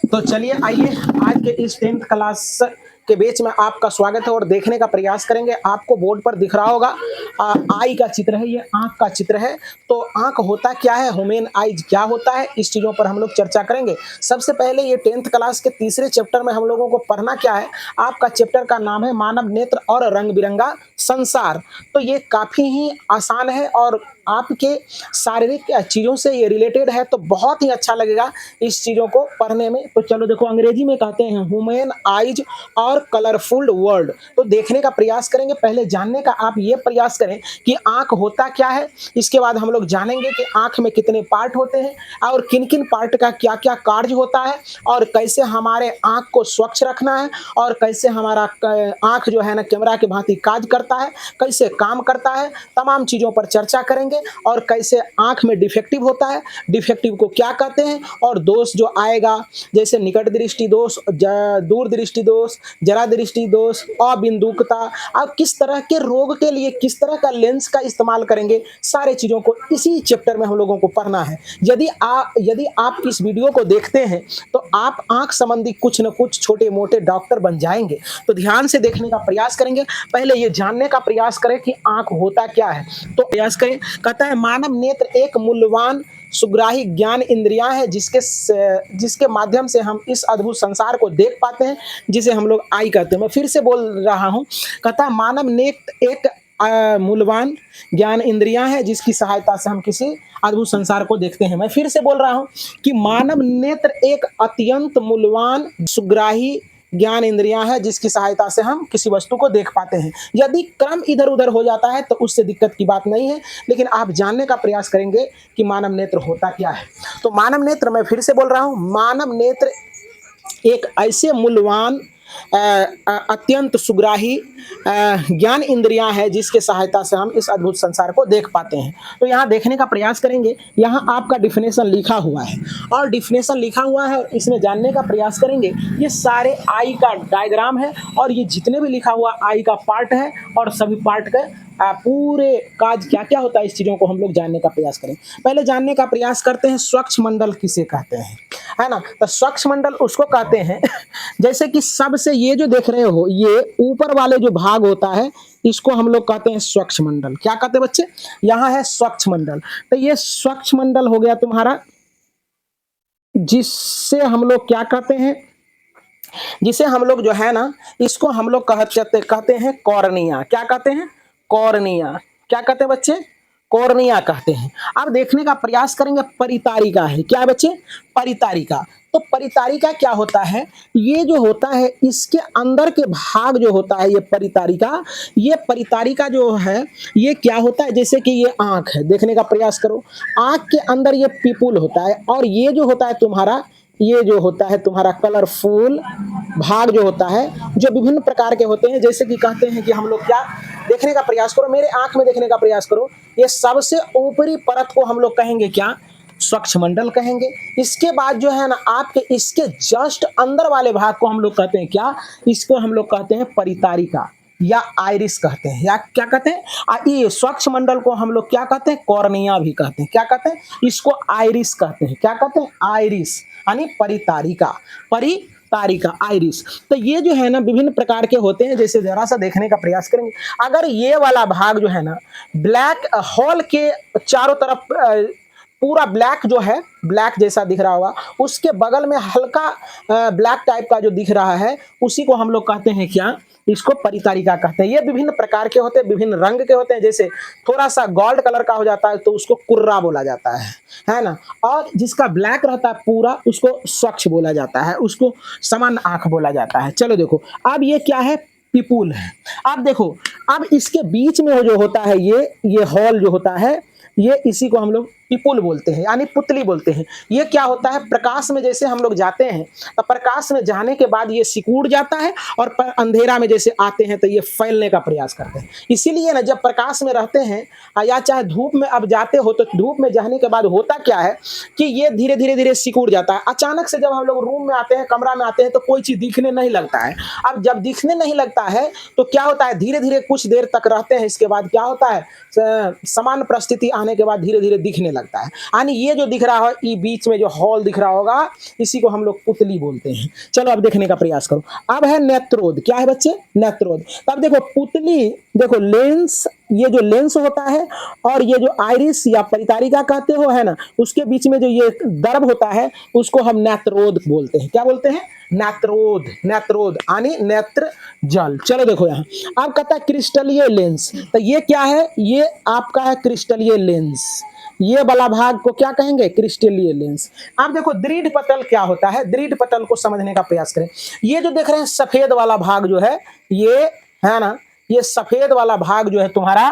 तो चलिए आइए आज के इस 10th क्लास के बैच में आपका स्वागत है और देखने का प्रयास करेंगे। आपको बोर्ड पर दिख रहा होगा आई का चित्र है, ये आंख का चित्र है। तो आंख होता क्या है, ह्यूमन आइज क्या होता है, इस चीज़ों पर हम लोग चर्चा करेंगे। सबसे पहले ये 10th क्लास के तीसरे चैप्टर में हम लोगों को पढ़ना क्या है। आपका चैप्टर का नाम है मानव नेत्र और रंग बिरंगा संसार। तो ये काफ़ी ही आसान है और आपके शारीरिक चीज़ों से ये रिलेटेड है, तो बहुत ही अच्छा लगेगा इस चीज़ों को पढ़ने में। तो चलो देखो, अंग्रेजी में कहते हैं ह्यूमन आइज और कलरफुल वर्ल्ड। तो देखने का प्रयास करेंगे, पहले जानने का आप ये प्रयास करें कि आंख होता क्या है। इसके बाद हम लोग जानेंगे कि आंख में कितने पार्ट होते हैं और किन किन पार्ट का क्या क्या कार्य होता है और कैसे हमारे आंख को स्वच्छ रखना है और कैसे हमारा आंख जो है ना कैमरा के भांति कार्य करता है, कैसे काम करता है, तमाम चीज़ों पर चर्चा करेंगे। और कैसे आंख में डिफेक्टिव होता है, डिफेक्टिव को क्या कहते हैं, और दोष जो आएगा जैसे निकट दृष्टि दोष, दूर दृष्टि दोष, जरा दृष्टि दोष, अबिंदुकता, अब किस तरह के रोग के लिए किस तरह का लेंस का इस्तेमाल करेंगे, सारे चीज़ों को इसी चैप्टर में हम लोगों को पढ़ना है। यदि आप इस वीडियो को देखते हैं तो आप आंख संबंधी कुछ न कुछ छोटे मोटे डॉक्टर बन जाएंगे। तो ध्यान से देखने का प्रयास करेंगे, पहले ये जानने का प्रयास करें कि आंख होता क्या है। तो प्रयास करें। कहता है मानव नेत्र एक मूल्यवान सुग्राही ज्ञान इंद्रियां है जिसके माध्यम से हम इस अद्भुत संसार को देख पाते हैं, जिसे हम लोग आई कहते हैं। मैं फिर से बोल रहा हूं, कहता है मानव नेत्र एक मूल्यवान ज्ञान इंद्रियां है जिसकी सहायता से हम किसी अद्भुत संसार को देखते हैं। मैं फिर से बोल रहा हूं कि मानव नेत्र एक अत्यंत मूल्यवान सुग्राही ज्ञान इंद्रियां है जिसकी सहायता से हम किसी वस्तु को देख पाते हैं। यदि क्रम इधर उधर हो जाता है तो उससे दिक्कत की बात नहीं है, लेकिन आप जानने का प्रयास करेंगे कि मानव नेत्र होता क्या है। तो मानव नेत्र, मैं फिर से बोल रहा हूं, मानव नेत्र एक ऐसे मूल्यवान अत्यंत सुग्राही ज्ञान इंद्रियां है जिसके सहायता से हम इस अद्भुत संसार को देख पाते हैं। तो यहाँ देखने का प्रयास करेंगे, यहाँ आपका डिफिनेशन लिखा हुआ है और डिफिनेशन लिखा हुआ है और इसमें जानने का प्रयास करेंगे। ये सारे आई का डायग्राम है और ये जितने भी लिखा हुआ आई का पार्ट है और सभी पार्ट का पूरे काज क्या क्या होता है, इस चीज़ों को हम लोग जानने का प्रयास करें। पहले जानने का प्रयास करते हैं स्वच्छ मंडल किसे कहते हैं, है ना। तो स्वच्छ मंडल उसको कहते हैं जैसे कि सबसे ये जो देख रहे हो, ये ऊपर वाले जो भाग होता है इसको हम लोग कहते हैं स्वच्छ मंडल। क्या कहते हैं बच्चे, यहाँ है स्वच्छ मंडल। तो ये स्वच्छ मंडल हो गया तुम्हारा, जिससे हम लोग क्या कहते हैं, जिसे हम लोग जो है ना इसको हम लोग कहते हैं कॉर्निया। क्या कहते हैं, कॉर्निया। क्या कहते हैं बच्चे, कॉर्निया कहते हैं। अब देखने का प्रयास करेंगे, परितारिका है। क्या बच्चे, परितारिका। तो परितारिका क्या होता है, ये जो होता है इसके अंदर के भाग जो होता है ये परितारिका जो है ये क्या होता है, जैसे कि ये आंख है, देखने का प्रयास करो, आंख के अंदर ये पिपुल होता है और ये जो होता है तुम्हारा, ये जो होता है तुम्हारा कलरफुल भाग जो होता है, जो विभिन्न प्रकार के होते हैं। जैसे कि कहते हैं कि हम लोग क्या, देखने का प्रयास करो, मेरे आंख में देखने का प्रयास करो, ये सबसे ऊपरी परत को हम लोग कहेंगे क्या, स्वच्छ मंडल कहेंगे। इसके बाद जो है ना आपके इसके जस्ट अंदर वाले भाग को हम लोग कहते हैं क्या, इसको हम लोग कहते हैं परितारिका या आइरिस कहते हैं, या क्या कहते हैं, ये स्वच्छ मंडल को हम लोग क्या कहते हैं, कॉर्निया भी कहते हैं। क्या कहते हैं, इसको आइरिस कहते हैं। क्या कहते हैं, आइरिस, यानी परितारिका, तारिका, आइरिस। तो ये जो है ना विभिन्न प्रकार के होते हैं। जैसे जरा सा देखने का प्रयास करेंगे, अगर ये वाला भाग जो है ना ब्लैक होल के चारों तरफ पूरा ब्लैक जो है, ब्लैक जैसा दिख रहा होगा, उसके बगल में हल्का ब्लैक टाइप का जो दिख रहा है उसी को हम लोग कहते हैं क्या, इसको परितारिका कहते हैं। ये विभिन्न प्रकार के होते हैं, विभिन्न रंग के होते हैं। जैसे थोड़ा सा गोल्ड कलर का हो जाता है तो उसको कुर्रा बोला जाता है ना। और जिसका ब्लैक रहता है पूरा उसको स्वच्छ बोला जाता है, उसको समान आंख बोला जाता है। चलो देखो, अब ये क्या है, पिपुल है। अब देखो, अब इसके बीच में जो होता है ये हॉल जो होता है, ये इसी को हम लोग पिपुल बोलते हैं, यानी पुतली बोलते हैं। ये क्या होता है, प्रकाश में जैसे हम लोग जाते हैं तो प्रकाश में जाने के बाद ये सिकुड़ जाता है और अंधेरा में जैसे आते हैं तो ये फैलने का प्रयास करते हैं। इसीलिए ना जब प्रकाश में रहते हैं या चाहे धूप में अब जाते हो तो धूप में जाने के बाद होता क्या है कि ये धीरे धीरे धीरे सिकुड़ जाता है। अचानक से जब हम लोग रूम में आते हैं, कमरा में आते हैं तो कोई चीज़ दिखने नहीं लगता है। अब जब दिखने नहीं लगता है तो क्या होता है, धीरे धीरे कुछ देर तक रहते हैं, इसके बाद क्या होता है, समान परिस्थिति आने के बाद धीरे धीरे दिखने लगता है। यानी ये जो दिख रहा है, ये बीच में जो हॉल दिख रहा होगा, इसी को हम लोग पुतली बोलते हैं। चलो अब देखने का प्रयास करो। अब है नेत्रोद। क्या है बच्चे? नेत्रोद। तब देखो पुतली, देखो लेंस, ये जो लेंस होता है और ये जो आइरिस या परितारिका कहते हो है ना, उसके बीच में जो ये दर्भ होता है उसको हम नेत्रोद बोलते हैं। क्या बोलते हैं? नेत्रोद। नेत्रोद यानी नेत्र जल। चलो देखो यहाँ, अब कहता है क्रिस्टलीय लेंस। तो ये क्या है? ये आपका है क्रिस्टलीय लेंस। ये वाला भाग को क्या कहेंगे? क्रिस्टलीय लेंस। अब देखो दृढ़ पटल क्या होता है, दृढ़ पटल को समझने का प्रयास करें। ये जो देख रहे हैं सफेद वाला भाग जो है, ये है ना, ये सफेद वाला भाग जो है तुम्हारा,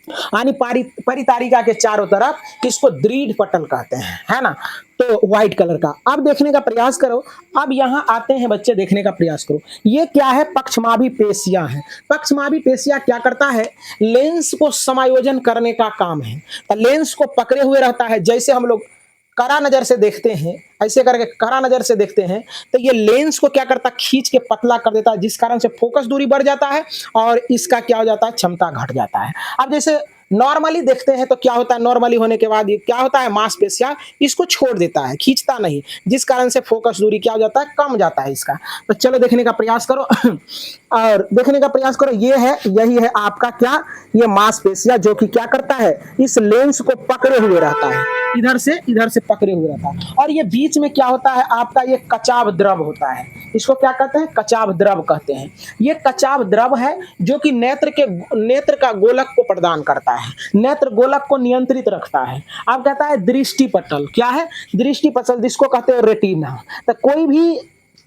यानी परितारिका के चारों तरफ, इसको दृढ़ पटल कहते हैं, है ना, तो व्हाइट कलर का। अब देखने का प्रयास करो। अब यहाँ आते हैं बच्चे, देखने का प्रयास करो। ये क्या है? पक्षमाभी पेशियां है। पक्षमाभी पेशियां क्या करता है? लेंस को समायोजन करने का काम है। तो लेंस को पकड़े हुए रहता है। जैसे हम लोग कड़ा नजर से देखते हैं, ऐसे करके कड़ा नजर से देखते हैं, तो ये लेंस को क्या करता है? खींच के पतला कर देता है, जिस कारण से फोकस दूरी बढ़ जाता है और इसका क्या हो जाता है? क्षमता घट जाता है। अब जैसे नॉर्मली देखते हैं तो क्या होता है? नॉर्मली होने के बाद ये क्या होता है? मांसपेशियां इसको छोड़ देता है, खींचता नहीं, जिस कारण से फोकस दूरी क्या हो जाता है? कम जाता है इसका। तो चलो देखने का प्रयास करो और देखने का प्रयास करो। ये है, यही है आपका क्या? ये मांसपेशियां, जो कि क्या करता है? इस लेंस को पकड़े हुए रहता है, इधर से पकड़े हुए रहता है। और ये बीच में क्या होता है आपका? ये कचाव द्रव होता है। इसको क्या कहते हैं? कचाव द्रव कहते हैं। ये कचाव द्रव है जो कि नेत्र का गोलक को प्रदान करता है, नेत्र गोलक को नियंत्रित रखता है। अब कहता है दृष्टि पटल। क्या है? दृष्टि पटल, जिसको कहते हैं रेटिना। तो कोई भी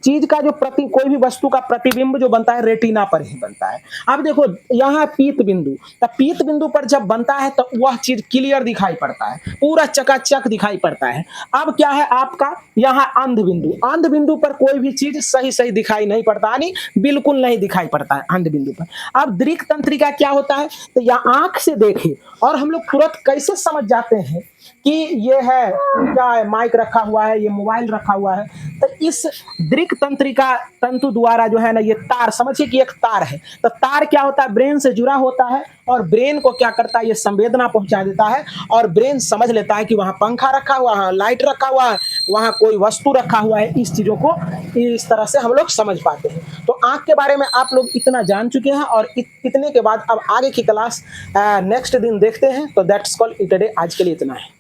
चीज का जो कोई भी वस्तु का प्रतिबिंब जो बनता है रेटिना पर ही बनता है। अब देखो यहाँ पीत बिंदु, तो पीत बिंदु पर जब बनता है तो वह चीज क्लियर दिखाई पड़ता है, पूरा चकाचक दिखाई पड़ता है। अब क्या है आपका? यहाँ अंध बिंदु। अंध बिंदु पर कोई भी चीज सही दिखाई नहीं पड़ता, यानी बिल्कुल नहीं दिखाई पड़ता है अंध बिंदु पर। अब दृक तंत्रिका क्या होता है? तो यहाँ आंख से देखे और हम लोग तुरंत कैसे समझ जाते हैं कि ये है, क्या है? माइक रखा हुआ है, ये मोबाइल रखा हुआ है। तो इस दृक तंत्रिका तंतु द्वारा जो है ना, ये तार, समझिए कि एक तार है, तो तार क्या होता है? ब्रेन से जुड़ा होता है और ब्रेन को क्या करता है? ये संवेदना पहुंचा देता है और ब्रेन समझ लेता है कि वहां पंखा रखा हुआ है, लाइट रखा हुआ है, वहां कोई वस्तु रखा हुआ है। इस चीजों को इस तरह से हम लोग समझ पाते हैं। तो आंख के बारे में आप लोग इतना जान चुके हैं और इतने के बाद अब आगे की क्लास नेक्स्ट दिन देखते हैं। तो that's call it a day. आज के लिए इतना है।